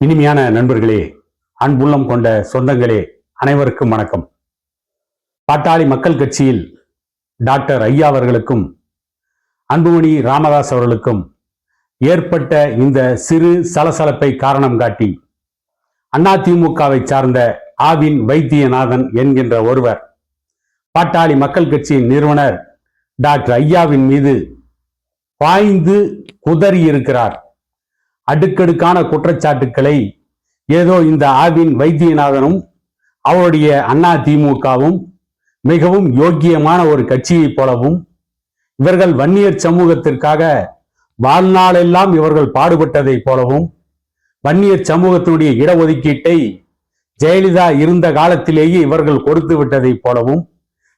இனிமையான நண்பர்களே, அன்புள்ளம் கொண்ட சொந்தங்களே, அனைவருக்கும் வணக்கம். பாட்டாளி மக்கள் கட்சியில் டாக்டர் ஐயா அவர்களுக்கும் அன்புமணி ராமதாஸ் அவர்களுக்கும் ஏற்பட்ட இந்த சிறு சலசலப்பை காரணம் காட்டி அதிமுகவை சார்ந்த ஆவின் வைத்தியநாதன் என்கின்ற ஒருவர் பாட்டாளி மக்கள் கட்சியின் நிறுவனர் டாக்டர் ஐயாவின் மீது பாய்ந்து குதறி இருக்கிறார். அடுக்கடுக்கான குற்றச்சாட்டுக்களை ஏதோ இந்த ஆவின் வைத்தியநாதனும் அவருடைய அதிமுகவும் மிகவும் யோக்கியமான ஒரு கட்சியைப் போலவும், இவர்கள் வன்னியர் சமூகத்திற்காக வாழ்நாளெல்லாம் இவர்கள் பாடுபட்டதைப் போலவும், வன்னியர் சமூகத்தினுடைய இடஒதுக்கீட்டை ஜெயலலிதா இருந்த காலத்திலேயே இவர்கள் கொடுத்து விட்டதைப் போலவும்,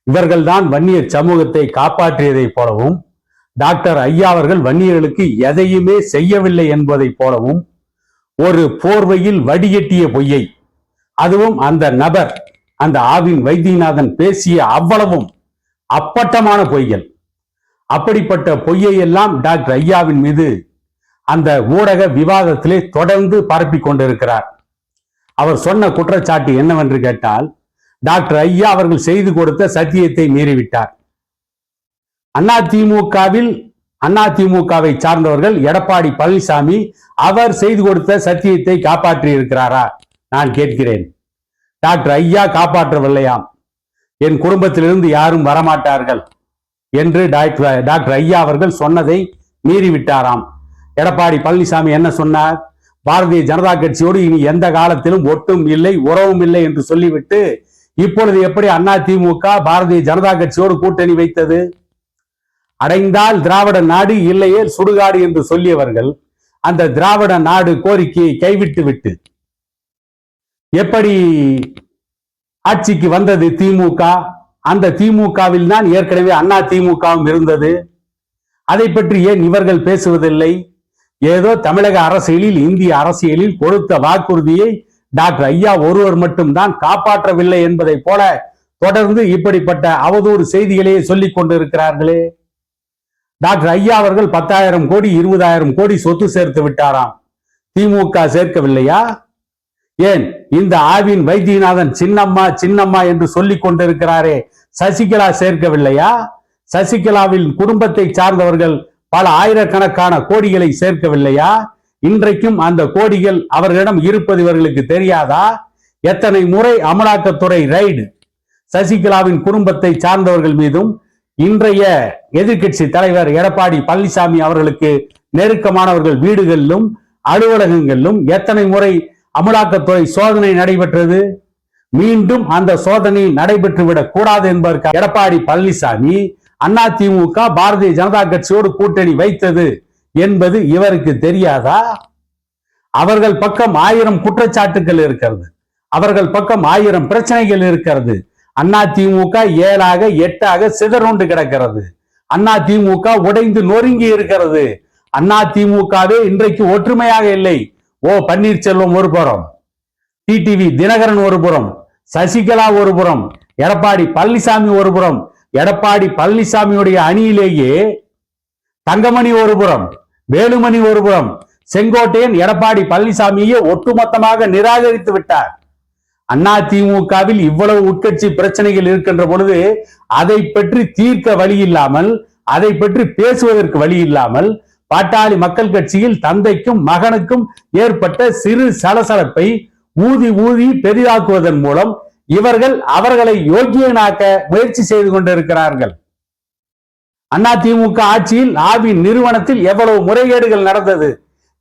இவர்கள்தான் வன்னியர் சமூகத்தை காப்பாற்றியதைப் போலவும், டாக்டர் ஐயா அவர்கள் வன்னியர்களுக்கு எதையுமே செய்யவில்லை என்பதை போலவும் ஒரு போர்வையில் வடிகட்டிய பொய்யை, அதுவும் அந்த நபர் அந்த ஆவின் வைத்தியநாதன் பேசிய அவ்வளவும் அப்பட்டமான பொய்கள். அப்படிப்பட்ட பொய்யை எல்லாம் டாக்டர் ஐயாவின் மீது அந்த ஊடக விவாதத்திலே தொடர்ந்து பரப்பிக் கொண்டிருக்கிறார். அவர் சொன்ன குற்றச்சாட்டு என்னவென்று கேட்டால், டாக்டர் ஐயா அவர்கள் செய்து கொடுத்த சத்தியத்தை மீறிவிட்டார். அதிமுகவை சார்ந்தவர்கள் எடப்பாடி பழனிசாமி அவர் செய்து கொடுத்த சத்தியத்தை காப்பாற்றி இருக்கிறாரா? நான் கேட்கிறேன். டாக்டர் ஐயா காப்பாற்றவில்லையாம். என் குடும்பத்திலிருந்து யாரும் வரமாட்டார்கள் என்று டாக்டர் ஐயா அவர்கள் சொன்னதை மீறிவிட்டாராம். எடப்பாடி பழனிசாமி என்ன சொன்னார்? பாரதிய ஜனதா கட்சியோடு இனி எந்த காலத்திலும் ஒட்டும் இல்லை, உறவும் இல்லை என்று சொல்லிவிட்டு இப்பொழுது எப்படி அதிமுக பாரதிய ஜனதா கட்சியோடு கூட்டணி வைத்தது? அடைந்தால் திராவிட நாடு, இல்லையே சுடுகாடு என்று சொல்லியவர்கள் அந்த திராவிட நாடு கோரிக்கையை கைவிட்டு விட்டு எப்படி ஆட்சிக்கு வந்தது திமுக? அந்த திமுகவில் தான் ஏற்கனவே அதிமுகவும் இருந்தது. அதை பற்றி ஏன் இவர்கள் பேசுவதில்லை? ஏதோ தமிழக அரசியலில், இந்திய அரசியலில் கொடுத்த வாக்குறுதியை டாக்டர் ஐயா ஒருவர் மட்டும்தான் காப்பாற்றவில்லை என்பதை போல தொடர்ந்து இப்படிப்பட்ட அவதூறு செய்திகளையே சொல்லிக் கொண்டிருக்கிறார்களே. டாக்டர் ஐயா அவர்கள் 10,000 கோடி 20,000 கோடி சொத்து சேர்த்து விட்டாராம். திமுக சேர்க்கவில்லையா? ஏன் இந்த ஆவின் வைத்தியநாதன் சின்னம்மா சின்னம்மா என்று சொல்லிக் கொண்டிருக்கிறாரே, சசிகலா சேர்க்கவில்லையா? சசிகலாவின் குடும்பத்தை சார்ந்தவர்கள் பல ஆயிரக்கணக்கான கோடிகளை சேர்க்கவில்லையா? இன்றைக்கும் அந்த கோடிகள் அவர்களிடம் இருப்பது இவர்களுக்கு தெரியாதா? எத்தனை முறை அமலாக்கத்துறை ரைடு சசிகலாவின் குடும்பத்தை சார்ந்தவர்கள் மீதும், இன்றைய எதிர்கட்சி தலைவர் எடப்பாடி பழனிசாமி அவர்களுக்கு நெருக்கமானவர்கள் வீடுகளிலும் அலுவலகங்களிலும் எத்தனை முறை அமலாக்கத்துறை சோதனை நடைபெற்றது? மீண்டும் அந்த சோதனை நடைபெற்றுவிடக் கூடாது என்பதற்கு எடப்பாடி பழனிசாமி அதிமுக பாரதிய ஜனதா கட்சியோடு கூட்டணி வைத்தது என்பது இவருக்கு தெரியாதா? அவர்கள் பக்கம் 1000 குற்றச்சாட்டுகள் இருக்கிறது, அவர்கள் பக்கம் 1000 பிரச்சனைகள் இருக்கிறது. அதிமுக 7ஆக 8ஆக சிதறுண்டு கிடக்கிறது. அதிமுக உடைந்து நொறுங்கி இருக்கிறது. அதிமுகவே இன்றைக்கு ஒற்றுமையாக இல்லை. ஓ பன்னீர்செல்வம் ஒரு புறம், டிடிவி தினகரன் ஒரு புறம், சசிகலா ஒரு புறம், எடப்பாடி பழனிசாமி ஒரு புறம். எடப்பாடி பழனிசாமியுடைய அணியிலேயே தங்கமணி ஒரு புறம், வேலுமணி ஒரு புறம். செங்கோட்டையன் எடப்பாடி பழனிசாமியை ஒட்டுமொத்தமாக நிராகரித்து விட்டார். அதிமுகவில் இவ்வளவு உட்கட்சி பிரச்சனைகள் இருக்கின்ற பொழுது அதை பற்றி தீர்க்க வழி இல்லாமல், அதை பற்றி பேசுவதற்கு வழி இல்லாமல், பாட்டாளி மக்கள் கட்சியில் தந்தைக்கும் மகனுக்கும் ஏற்பட்ட சிறு சலசலப்பை ஊதி ஊதி பெரிதாக்குவதன் மூலம் இவர்கள் அவர்களை யோக்கியனாக்க முயற்சி செய்து கொண்டிருக்கிறார்கள். அதிமுக ஆட்சியில் ஆவின் நிறுவனத்தில் எவ்வளவு முறைகேடுகள் நடந்தது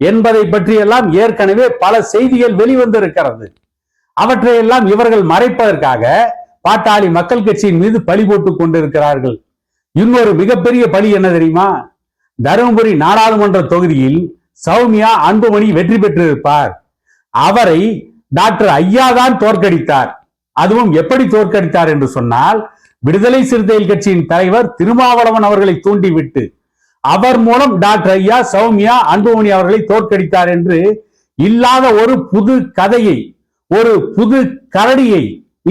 என்பதை பற்றியெல்லாம் ஏற்கனவே பல செய்திகள் வெளிவந்திருக்கிறது. அவற்றையெல்லாம் இவர்கள் மறைப்பதற்காக பாட்டாளி மக்கள் கட்சியின் மீது பழி போட்டுக் கொண்டிருக்கிறார்கள். இன்னொரு மிகப்பெரிய பழி என்ன தெரியுமா? தருமபுரி நாடாளுமன்ற தொகுதியில் சௌமியா அன்புமணி வெற்றி பெற்றிருப்பார். அவரை டாக்டர் ஐயா தான் தோற்கடித்தார். அதுவும் எப்படி தோற்கடித்தார் என்று சொன்னால், விடுதலை சிறுத்தைகள் கட்சியின் தலைவர் திருமாவளவன் அவர்களை தூண்டிவிட்டு அவர் மூலம் டாக்டர் ஐயா சௌமியா அன்புமணி அவர்களை தோற்கடித்தார் என்று இல்லாத ஒரு புது கதையை, ஒரு புது கரடியை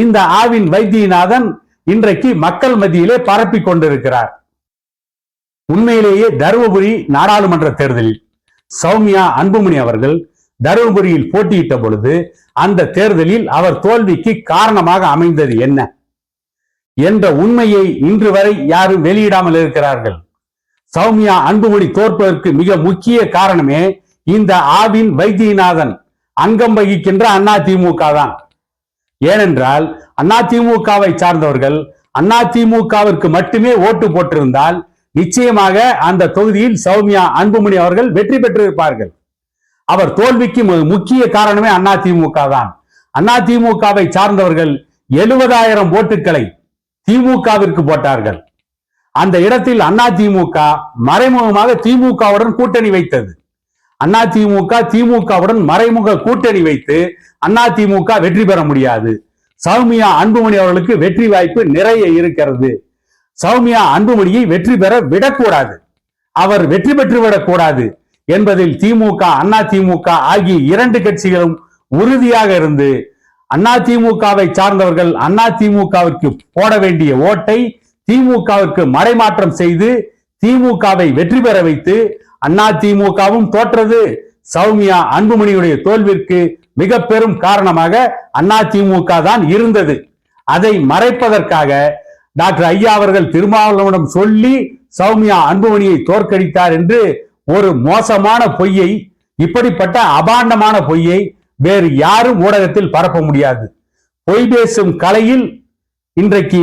இந்த ஆவின் வைத்தியநாதன் இன்றைக்கு மக்கள் மத்தியிலே பரப்பிக் கொண்டிருக்கிறார். உண்மையிலேயே தருமபுரி நாடாளுமன்ற தேர்தலில் சௌமியா அன்புமணி அவர்கள் தருமபுரியில் போட்டியிட்ட பொழுது அந்த தேர்தலில் அவர் தோல்விக்கு காரணமாக அமைந்தது என்ன என்ற உண்மையை இன்று வரை யாரும் வெளியிடாமல் இருக்கிறார்கள். சௌமியா அன்புமணி தோற்பதற்கு மிக முக்கிய காரணமே இந்த ஆவின் வைத்தியநாதன் அங்கம் வகிக்கின்ற அதிமுக தான். ஏனென்றால் அதிமுகவை சார்ந்தவர்கள் அதிமுகவிற்கு மட்டுமே ஓட்டு போட்டிருந்தால் நிச்சயமாக அந்த தொகுதியில் சௌமியா அன்புமணி அவர்கள் வெற்றி பெற்றிருப்பார்கள். அவர் தோல்விக்கு முக்கிய காரணமே அதிமுக தான். அதிமுகவை சார்ந்தவர்கள் 70,000 ஓட்டுக்களை திமுகவிற்கு போட்டார்கள். அந்த இடத்தில் அதிமுக மறைமுகமாக திமுகவுடன் கூட்டணி வைத்தது. அதிமுக திமுகவுடன் மறைமுக கூட்டணி வைத்து அதிமுக வெற்றி பெற முடியாது. சௌமியா அன்புமணி அவர்களுக்கு வெற்றி வாய்ப்பு நிறைய இருக்கிறது. சௌமியா அன்புமணியை வெற்றி பெற விடக்கூடாது, அவர் வெற்றி பெற்று விடக்கூடாது என்பதில் திமுக அதிமுக ஆகிய இரண்டு கட்சிகளும் உறுதியாக இருந்து அதிமுகவை சார்ந்தவர்கள் அதிமுகவிற்கு போட வேண்டிய ஓட்டை திமுகவிற்கு மறைமாற்றம் செய்து திமுகவை வெற்றி பெற வைத்து அதிமுகவும் தோற்றது. சௌமியா அன்புமணியுடைய தோல்விற்கு மிக பெரும் காரணமாக அதிமுக தான் இருந்தது. அதை மறைப்பதற்காக டாக்டர் ஐயா அவர்கள் திருமாவளவனிடம் சொல்லி சௌமியா அன்புமணியை தோற்கடித்தார் என்று ஒரு மோசமான பொய்யை, இப்படிப்பட்ட அபாண்டமான பொய்யை வேறு யாரும் ஊடகத்தில் பரப்ப முடியாது. பொய் பேசும் கலையில் இன்றைக்கு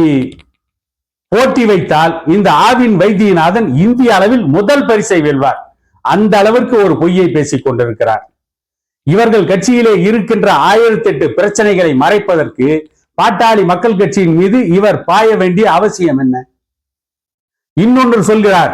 போட்டி வைத்தால் இந்த ஆவின் வைத்தியநாதன் இந்திய அளவில் முதல் பரிசை வெல்வார். அந்த அளவிற்கு ஒரு பொய்யை பேசிக் கொண்டிருக்கிறார். இவர்கள் கட்சியிலே இருக்கின்ற 1008 பிரச்சனைகளை மறைப்பதற்கு பாட்டாளி மக்கள் கட்சியின் மீது இவர் பாய வேண்டிய அவசியம் என்ன? இன்னொன்று சொல்கிறார்,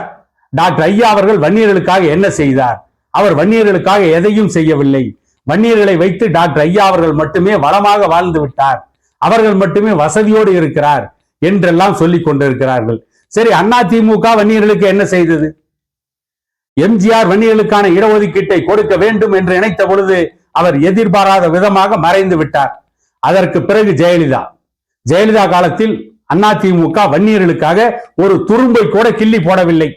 டாக்டர் ஐயா அவர்கள் வன்னியர்களுக்காக என்ன செய்தார்? அவர் வன்னியர்களுக்காக எதையும் செய்யவில்லை. வன்னியர்களை வைத்து டாக்டர் ஐயா அவர்கள் மட்டுமே வளமாக வாழ்ந்து விட்டார், அவர்கள் மட்டுமே வசதியோடு இருக்கிறார் என்றெல்லாம் சொல்லிக் கொண்டிருக்கிறார்கள். சரி, அதிமுக வன்னியர்களுக்கு என்ன செய்தது? எம்ஜிஆர் வன்னியர்களுக்கான இடஒதுக்கீட்டை கொடுக்க வேண்டும் என்று நினைத்த பொழுது அவர் எதிர்பாராத விதமாக மறைந்து விட்டார். அதற்கு பிறகு ஜெயலலிதா காலத்தில் அதிமுக வன்னியர்களுக்காக ஒரு துரும்பை கூட கிள்ளி போடவில்லை.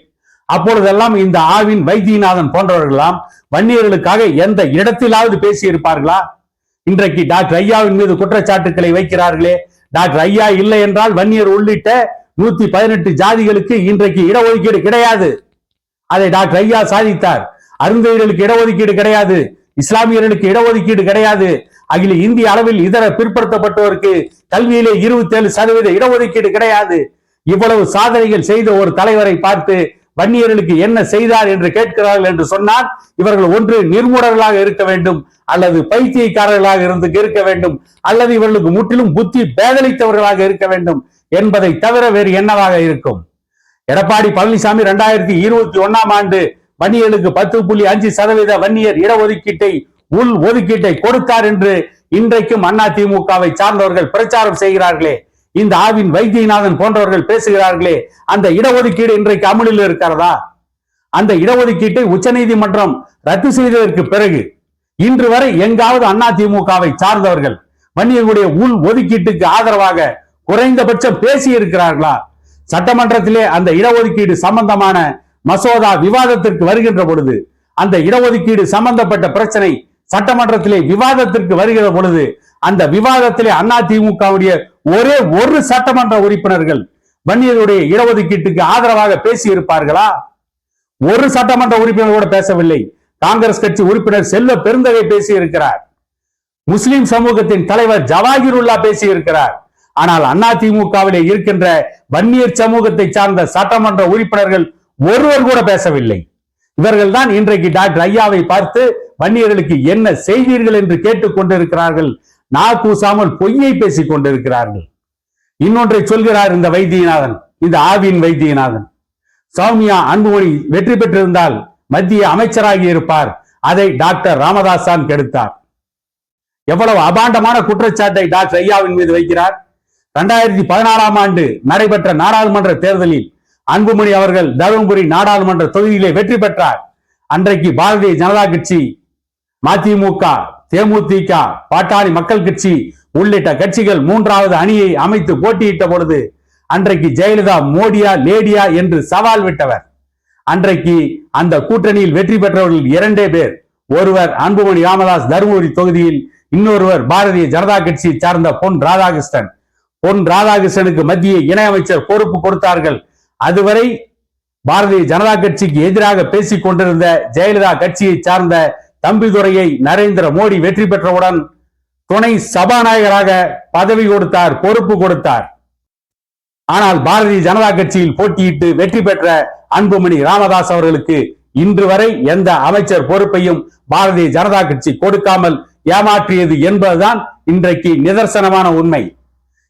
அப்பொழுதெல்லாம் இந்த ஆவின் வைத்தியநாதன் போன்றவர்களெல்லாம் வன்னியர்களுக்காக எந்த இடத்திலாவது பேசி இருப்பார்களா? இன்றைக்கு டாக்டர் ஐயாவின் மீது குற்றச்சாட்டுக்களை வைக்கிறார்களே, டாக்டர் ஐயா இல்லை என்றால் வன்னியர் உள்ளிட்ட 118 ஜாதிகளுக்கு இன்றைக்கு இடஒதுக்கீடு கிடையாது. அதை டாக்டர் ஐயா சாதித்தார். அருந்ததியர்களுக்கு இடஒதுக்கீடு கிடையாது, இஸ்லாமியர்களுக்கு இடஒதுக்கீடு கிடையாது, அகில இந்திய அளவில் இதர பிற்படுத்தப்பட்டோருக்கு கல்வியிலே 27% இடஒதுக்கீடு கிடையாது. இவ்வளவு சாதனைகள் செய்த ஒரு தலைவரை பார்த்து வன்னியர்களுக்கு என்ன செய்தார் என்று கேட்கிறார்கள் என்று சொன்னால் இவர்கள் ஒன்று நிர்மூடர்களாக இருக்க வேண்டும், அல்லது பைத்தியக்காரர்களாக இருக்க வேண்டும், அல்லது இவர்களுக்கு முற்றிலும் புத்தி பேதலித்தவர்களாக இருக்க வேண்டும் என்பதை தவிர வேறு என்னவாக இருக்கும்? எடப்பாடி பழனிசாமி 2021ஆம் ஆண்டு வன்னியர்களுக்கு 10.5% வன்னியர் இடஒதுக்கீட்டை உள் ஒதுக்கீட்டை கொடுத்தார் என்று இன்றைக்கும் அதிமுகவை சார்ந்தவர்கள் பிரச்சாரம் செய்கிறார்களே, இந்த ஆவின் வைத்தியநாதன் போன்றவர்கள் பேசுகிறார்களே, அந்த இடஒதுக்கீடு இன்றைக்கு அமலில் இருக்கிறதா? அந்த இடஒதுக்கீட்டை உச்சநீதிமன்றம் ரத்து செய்ததற்கு பிறகு இன்று வரை எங்காவது அதிமுகவை சார்ந்தவர்கள் வன்னியர்களுடைய உள் ஒதுக்கீட்டுக்கு ஆதரவாக குறைந்தபட்சம் பேசி இருக்கிறார்களா? சட்டமன்றத்திலே அந்த இடஒதுக்கீடு சம்பந்தமான மசோதா விவாதத்திற்கு வருகின்ற பொழுது, அந்த இடஒதுக்கீடு சம்பந்தப்பட்ட பிரச்சனை சட்டமன்றத்திலே விவாதத்திற்கு வருகிற பொழுது, அந்த விவாதத்திலே அதிமுகவுடைய ஒரே ஒரு சட்டமன்ற உறுப்பினர்கள் வன்னியருடைய இடஒதுக்கீட்டுக்கு ஆதரவாக பேசி இருப்பார்களா? ஒரு சட்டமன்ற உறுப்பினர் கூட பேசவில்லை. காங்கிரஸ் கட்சி உறுப்பினர் செல்வ பெருந்தகை பேசி இருக்கிறார், முஸ்லிம் சமூகத்தின் தலைவர் ஜவாஹிருல்லா பேசி இருக்கிறார். ஆனால் அதிமுகவிலே இருக்கின்ற வன்னியர் சமூகத்தை சார்ந்த சட்டமன்ற உறுப்பினர்கள் ஒருவர் கூட பேசவில்லை. இவர்கள் தான் இன்றைக்கு டாக்டர் ஐயாவை பார்த்து வன்னியர்களுக்கு என்ன செய்தீர்கள் என்று கேட்டுக் கொண்டிருக்கிறார்கள். கூசாமல் பொய்யை பேசிக் கொண்டிருக்கிறார்கள். இன்னொன்றை சொல்கிறார் இந்த வைத்தியநாதன், இந்த ஆவின் வைத்தியநாதன், சௌமியா அன்புமணி வெற்றி பெற்றிருந்தால் மத்திய அமைச்சராகி இருப்பார், அதை டாக்டர் ராமதாஸ் தான் கெடுத்தார். எவ்வளவு அபாண்டமான குற்றச்சாட்டை டாக்டர் ஐயாவின் மீது வைக்கிறார். 2014ஆம் ஆண்டு நடைபெற்ற நாடாளுமன்ற தேர்தலில் அன்புமணி அவர்கள் தருமபுரி நாடாளுமன்ற தொகுதியிலே வெற்றி பெற்றார். அன்றைக்கு பாரதிய ஜனதா கட்சி, மதிமுக, தேமுதிக, பாட்டாளி மக்கள் கட்சி உள்ளிட்ட கட்சிகள் 3வது அணியை அமைத்து போட்டியிட்ட பொழுது அன்றைக்கு ஜெயலலிதா மோடியா லேடியா என்று சவால் விட்டவர். அன்றைக்கு அந்த கூட்டணியில் வெற்றி பெற்றவர்கள் 2 பேர். ஒருவர் அன்புமணி ராமதாஸ் தருமபுரி தொகுதியில், இன்னொருவர் பாரதிய ஜனதா கட்சியை சார்ந்த பொன் ராதாகிருஷ்ணன். பொன் ராதாகிருஷ்ணனுக்கு மத்திய இணையமைச்சர் பொறுப்பு கொடுத்தார்கள். அதுவரை பாரதிய ஜனதா கட்சிக்கு எதிராக பேசிக் கொண்டிருந்த ஜெயலலிதா கட்சியை சார்ந்த தம்பிதுரையை நரேந்திர மோடி வெற்றி பெற்றவுடன் துணை சபாநாயகராக பதவி கொடுத்தார், பொறுப்பு கொடுத்தார். ஆனால் பாரதிய ஜனதா கட்சியில் போட்டியிட்டு வெற்றி பெற்ற அன்புமணி ராமதாஸ் அவர்களுக்கு இன்று வரை எந்த அமைச்சர் பொறுப்பையும் பாரதிய ஜனதா கட்சி கொடுக்காமல் ஏமாற்றியது என்பதுதான் இன்றைக்கு நிதர்சனமான உண்மை.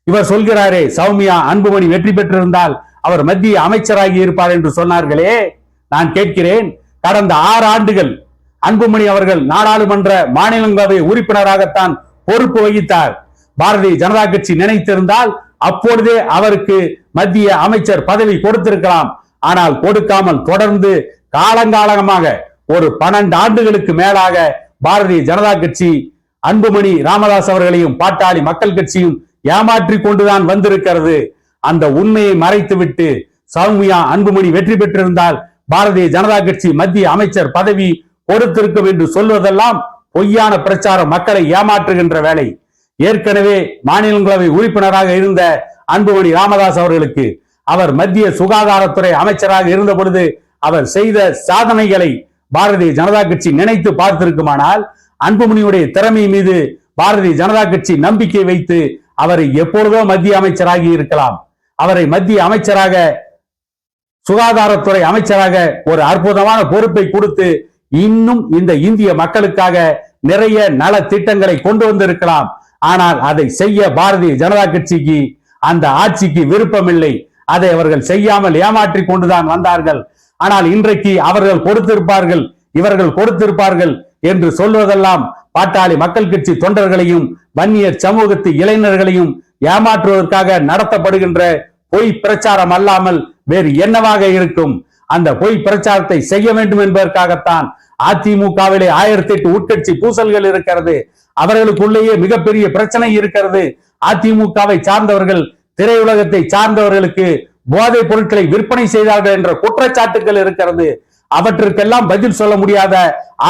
இவர் சொல்கிறாரே, சௌமியா அன்புமணி வெற்றி பெற்றிருந்தால் அவர் மத்திய அமைச்சராகி இருப்பார் என்று சொன்னார்களே. நான் கேட்கிறேன், கடந்த 6 ஆண்டுகள் அன்புமணி அவர்கள் நாடாளுமன்ற மாநிலங்களவை உறுப்பினராகத்தான் பொறுப்பு வகித்தார். பாரதிய ஜனதா கட்சி நினைத்திருந்தால் அப்பொழுதே அவருக்கு மத்திய அமைச்சர் பதவி கொடுத்திருக்கலாம். ஆனால் கொடுக்காமல் தொடர்ந்து காலங்காலமாக ஒரு 12 ஆண்டுகளுக்கு மேலாக பாரதிய ஜனதா கட்சி அன்புமணி ராமதாஸ் அவர்களையும் பாட்டாளி மக்கள் கட்சியும் ஏமாற்றி கொண்டுதான் வந்திருக்கிறது. அந்த உண்மையை மறைத்துவிட்டு சௌமியா அன்புமணி வெற்றி பெற்றிருந்தால் பாரதிய ஜனதா கட்சி மத்திய அமைச்சர் பதவி கொடுத்திருக்கும் என்று சொல்வதெல்லாம் பொய்யான பிரச்சாரம், மக்களை ஏமாற்றுகின்ற வேலை. ஏற்கனவே மாநிலங்களவை உறுப்பினராக இருந்த அன்புமணி ராமதாஸ் அவர்களுக்கு அவர் மத்திய சுகாதாரத்துறை அமைச்சராக இருந்த பொழுது அவர் செய்த சாதனைகளை பாரதிய ஜனதா கட்சி நினைத்து பார்த்திருக்குமானால் அன்புமணியுடைய திறமை மீது பாரதிய ஜனதா கட்சி நம்பிக்கை வைத்து அவரை எப்பொழுதோ மத்திய அமைச்சராகி இருக்கலாம். அவரை மத்திய அமைச்சராக, சுகாதாரத்துறை அமைச்சராக ஒரு அற்புதமான பொறுப்பை கொடுத்து இன்னும் இந்த இந்திய மக்களுக்காக நிறைய நல திட்டங்களை கொண்டு வந்திருக்கலாம். ஆனால் அதை செய்ய பாரதிய ஜனதா கட்சிக்கு, அந்த ஆட்சிக்கு விருப்பமில்லை. அதை அவர்கள் செய்யாமல் ஏமாற்றி கொண்டுதான் வந்தார்கள். ஆனால் இன்றைக்கு அவர்கள் கொடுத்திருப்பார்கள், இவர்கள் கொடுத்திருப்பார்கள் என்று சொல்வதெல்லாம் பாட்டாளி மக்கள் கட்சி தொண்டர்களையும் வன்னியர் சமூகத்து இளைஞர்களையும் ஏமாற்றுவதற்காக நடத்தப்படுகின்ற பொய் பிரச்சாரம் அல்லாமல் வேறு என்னவாக இருக்கும்? அந்த பொய் பிரச்சாரத்தை செய்ய வேண்டும் என்பதற்காகத்தான் அதிமுகவிலே 1008 உட்கட்சி பூசல்கள் இருக்கிறது. அவர்களுக்குள்ளேயே மிகப்பெரிய பிரச்சனை இருக்கிறது. அதிமுகவை சார்ந்தவர்கள் திரையுலகத்தை சார்ந்தவர்களுக்கு போதைப் பொருட்களை விற்பனை செய்தார்கள் என்ற குற்றச்சாட்டுகள் இருக்கிறது. அவற்றுக்கெல்லாம் பதில் சொல்ல முடியாத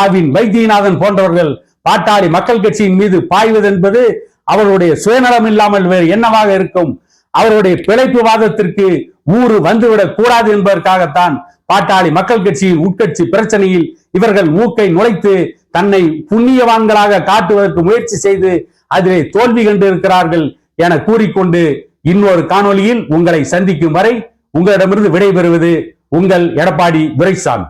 ஆவின் வைத்தியநாதன் போன்றவர்கள் பாட்டாளி மக்கள் கட்சியின் மீது பாய்வது என்பது அவருடைய சுயநலம் இல்லாமல் வேறு என்னவாக இருக்கும்? அவருடைய பிழைப்பு வாதத்திற்கு ஊறு வந்துவிடக் கூடாது என்பதற்காகத்தான் பாட்டாளி மக்கள் கட்சியின் உட்கட்சி பிரச்சனையில் இவர்கள் மூக்கை நுழைத்து தன்னை புண்ணியவான்களாக காட்டுவதற்கு முயற்சி செய்து அதிலே தோல்வி கண்டிருக்கிறார்கள் என கூறிக்கொண்டு இன்னொரு காணொளியில் உங்களை சந்திக்கும் வரை உங்களிடமிருந்து விடைபெறுவது உங்கள் எடப்பாடி துரைசாமி.